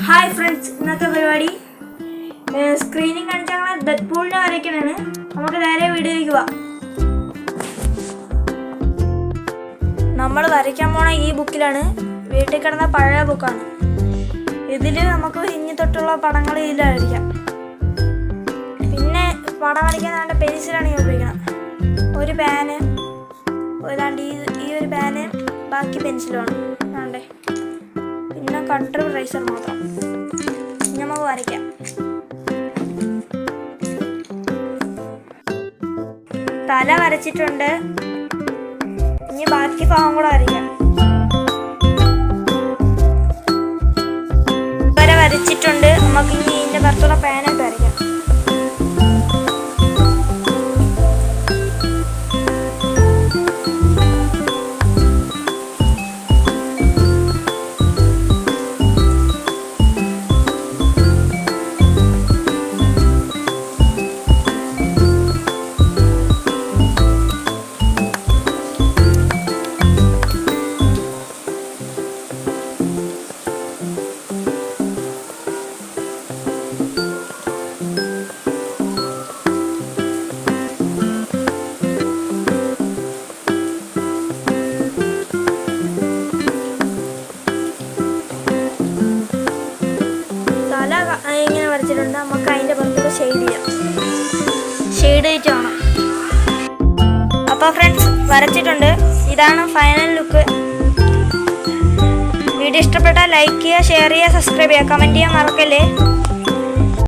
Hi friends, ഇന്നത്തെ പരിപാടി screening കാണിച്ചാൽ ഡെഡ്പൂളിനെ വരയ്ക്കണാണ്. നമുക്ക് നേരെ വീഡിയോയിലേക്ക് പോവാം. നമ്മൾ വരയ്ക്കാൻ പോണ ഈ ബുക്കിലാണ്, വീട്ടിൽ കിടന്ന പഴയ ബുക്കാണ്. ഇതിൽ നമുക്ക് ഇനി തൊട്ടുള്ള പടങ്ങൾ ഇതിൽ വരയ്ക്കാം. പിന്നെ പടം വരയ്ക്കാൻ വേണ്ട പെൻസിലാണ് ഞാൻ ഉപയോഗിക്കണം. ഒരു പാന്, ഏതാണ്ട് ഈ ഒരു പാന്, ബാക്കി പെൻസിലാണ് വേണ്ടേ. പിന്നെ കൺട്രോൾ റൈസർ മാത്രം. നമുക്ക് വരയ്ക്കാം. തല വരച്ചിട്ടുണ്ട്, ഇനി ബാക്കി ഭാഗം കൂടെ വരയ്ക്കാം. വരച്ചിട്ടുണ്ട്, നമുക്ക് ഇനി ഇതിന്റെ പുറത്തുള്ള പാനായിട്ട് വരയ്ക്കാം. ഇങ്ങനെ വരച്ചിട്ടുണ്ട്, നമുക്ക് അതിൻ്റെ പുറത്തൊക്കെ ഷെയ്ഡ് ചെയ്യാം. ഷെയ്ഡ് ചെയ്തിട്ട് വേണം. അപ്പോൾ ഫ്രണ്ട്സ്, വരച്ചിട്ടുണ്ട്. ഇതാണ് ഫൈനൽ ലുക്ക്. വീഡിയോ ഇഷ്ടപ്പെട്ടാൽ ലൈക്ക് ചെയ്യുക, ഷെയർ ചെയ്യുക, സബ്സ്ക്രൈബ് ചെയ്യുക, കമൻറ്റ് ചെയ്യാൻ മറക്കല്ലേ.